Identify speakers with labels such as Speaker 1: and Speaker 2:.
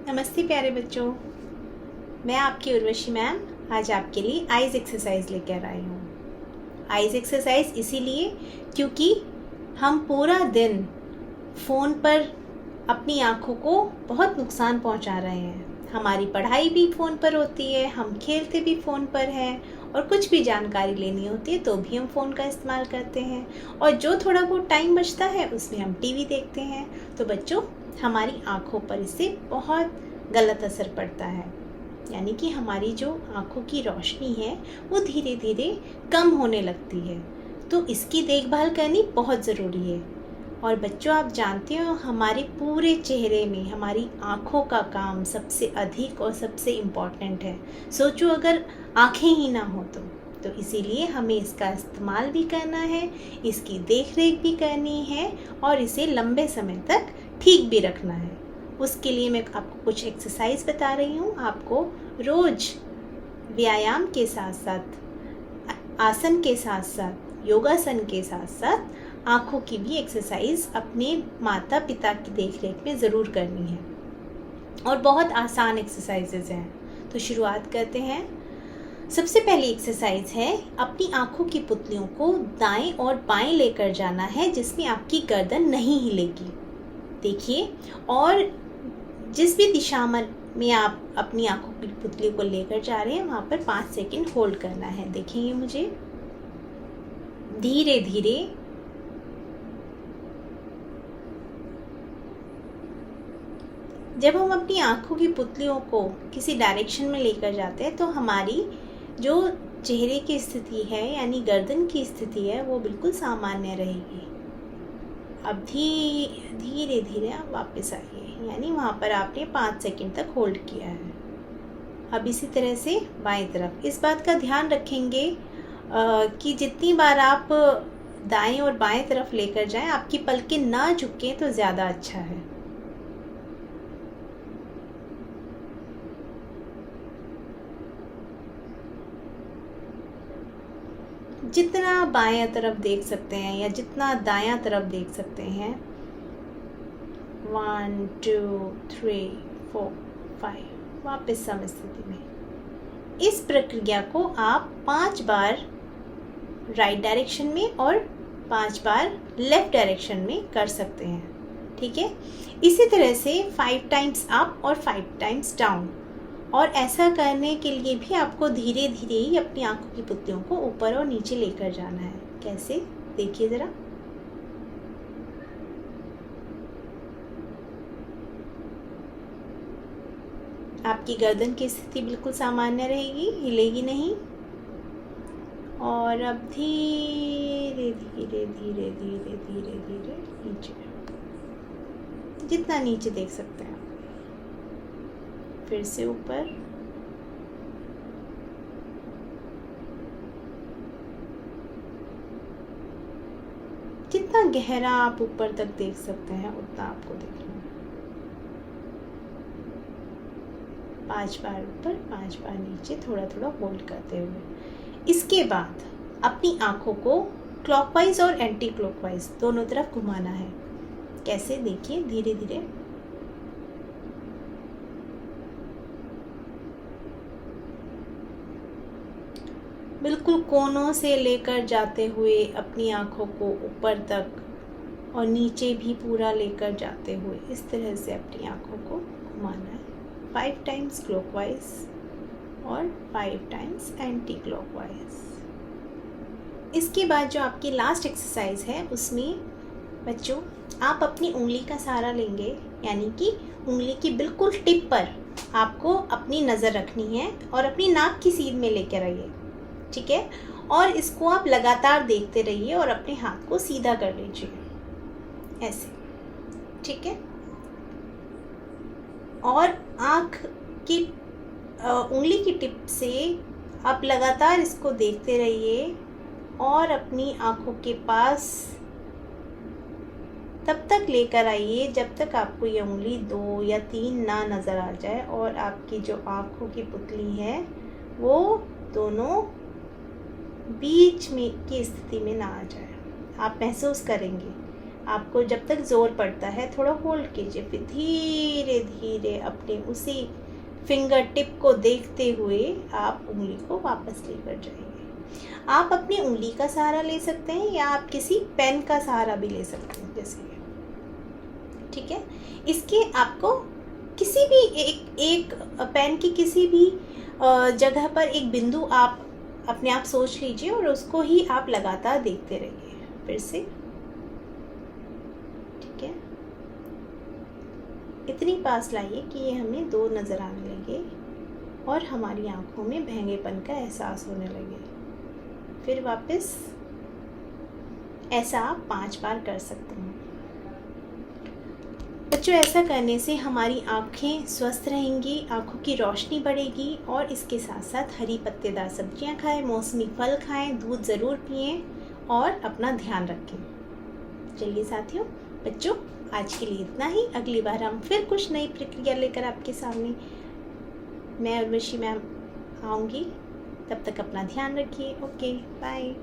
Speaker 1: नमस्ते प्यारे बच्चों, मैं आपकी उर्वशी मैम आज आपके लिए आइज़ एक्सरसाइज लेकर आई हूँ। आइज़ एक्सरसाइज इसीलिए क्योंकि हम पूरा दिन फ़ोन पर अपनी आँखों को बहुत नुकसान पहुँचा रहे हैं। हमारी पढ़ाई भी फ़ोन पर होती है, हम खेलते भी फ़ोन पर हैं और कुछ भी जानकारी लेनी होती है तो भी हम फ़ोन का इस्तेमाल करते हैं और जो थोड़ा बहुत टाइम बचता है उसमें हम टीवी देखते हैं। तो बच्चों, हमारी आँखों पर इससे बहुत गलत असर पड़ता है, यानी कि हमारी जो आँखों की रोशनी है वो धीरे धीरे कम होने लगती है। तो इसकी देखभाल करनी बहुत ज़रूरी है। और बच्चों, आप जानते हो हमारे पूरे चेहरे में हमारी आँखों का काम सबसे अधिक और सबसे इम्पॉर्टेंट है। सोचो अगर आँखें ही ना हो तो इसीलिए हमें इसका इस्तेमाल भी करना है, इसकी देख रेख भी करनी है और इसे लंबे समय तक ठीक भी रखना है। उसके लिए मैं आपको कुछ एक्सरसाइज बता रही हूँ। आपको रोज़ व्यायाम के साथ साथ, आसन के साथ साथ, योगासन के साथ साथ आँखों की भी एक्सरसाइज अपने माता पिता की देखरेख में ज़रूर करनी है और बहुत आसान एक्सरसाइजेज हैं। तो शुरुआत करते हैं। सबसे पहली एक्सरसाइज है, अपनी आँखों की पुतलियों को दाएं और बाएं लेकर जाना है जिसमें आपकी गर्दन नहीं हिलेगी। देखिए, और जिस भी दिशा में आप अपनी आँखों की पुतली को लेकर जा रहे हैं वहाँ पर 5 सेकंड होल्ड करना है। देखेंगे मुझे, धीरे धीरे जब हम अपनी आँखों की पुतलियों को किसी डायरेक्शन में लेकर जाते हैं तो हमारी जो चेहरे की स्थिति है यानी गर्दन की स्थिति है वो बिल्कुल सामान्य रहेगी। अब धीरे धीरे आप वापस आइए, यानी वहाँ पर आपने 5 सेकंड तक होल्ड किया है। अब इसी तरह से बाएं तरफ, इस बात का ध्यान रखेंगे कि जितनी बार आप दाएं और बाएं तरफ लेकर जाएं आपकी पलकें ना झुकें तो ज़्यादा अच्छा है। जितना बाएं तरफ देख सकते हैं या जितना दायां तरफ देख सकते हैं, 1 2 3 4 5, वापस समस्थिति में। इस प्रक्रिया को आप 5 बार राइट डायरेक्शन में और 5 बार लेफ्ट डायरेक्शन में कर सकते हैं, ठीक है। इसी तरह से 5 टाइम्स अप और 5 टाइम्स डाउन। और ऐसा करने के लिए भी आपको धीरे धीरे ही अपनी आंखों की पुतलियों को ऊपर और नीचे लेकर जाना है। कैसे, देखिए ज़रा। आपकी गर्दन की स्थिति बिल्कुल सामान्य रहेगी, हिलेगी नहीं। और अब धीरे धीरे धीरे धीरे धीरे धीरे नीचे, जितना नीचे देख सकते हैं। फिर से ऊपर, जितना गहरा आप ऊपर तक देख सकते हैं उतना आपको देखना है। 5 बार ऊपर, 5 बार नीचे, थोड़ा थोड़ा होल्ड करते हुए। इसके बाद अपनी आंखों को क्लॉकवाइज और एंटी क्लॉकवाइज दोनों तरफ घुमाना है। कैसे, देखिए धीरे धीरे। बिल्कुल कोनों से लेकर जाते हुए अपनी आँखों को ऊपर तक और नीचे भी पूरा लेकर जाते हुए इस तरह से अपनी आँखों को घुमाना है। 5 टाइम्स क्लॉकवाइज और 5 टाइम्स एंटी क्लॉकवाइज। इसके बाद जो आपकी लास्ट एक्सरसाइज है उसमें बच्चों आप अपनी उंगली का सहारा लेंगे, यानी कि उंगली की बिल्कुल टिप पर आपको अपनी नज़र रखनी है और अपनी नाक की सीध में लेकर आइए, ठीक है। और इसको आप लगातार देखते रहिए और अपने हाथ को सीधा कर लीजिए, ऐसे, ठीक है। और आँख की उंगली की टिप से आप लगातार इसको देखते रहिए और अपनी आँखों के पास तब तक लेकर आइए जब तक आपको ये उंगली 2 या 3 ना नज़र आ जाए और आपकी जो आँखों की पुतली है वो दोनों बीच में की स्थिति में ना आ जाए। आप महसूस करेंगे आपको जब तक ज़ोर पड़ता है थोड़ा होल्ड कीजिए, फिर धीरे धीरे अपने उसी फिंगर टिप को देखते हुए आप उंगली को वापस लेकर जाएंगे। आप अपनी उंगली का सहारा ले सकते हैं या आप किसी पेन का सहारा भी ले सकते हैं, जैसे ठीक है। इसके आपको किसी भी एक पेन की किसी भी जगह पर एक बिंदु आप अपने आप सोच लीजिए और उसको ही आप लगातार देखते रहिए। फिर से ठीक है, इतनी पास लाइए कि ये हमें 2 नज़र आने लगे और हमारी आंखों में भैंगेपन का एहसास होने लगे। फिर वापस ऐसा आप 5 बार कर सकते हैं। बच्चों, ऐसा करने से हमारी आँखें स्वस्थ रहेंगी, आँखों की रोशनी बढ़ेगी और इसके साथ साथ हरी पत्तेदार सब्जियां खाएं, मौसमी फल खाएं, दूध ज़रूर पिएं और अपना ध्यान रखें। चलिए साथियों, बच्चों, आज के लिए इतना ही। अगली बार हम फिर कुछ नई प्रक्रिया लेकर आपके सामने मैं उर्वशी मैम आऊँगी। तब तक अपना ध्यान रखिए। Okay, bye.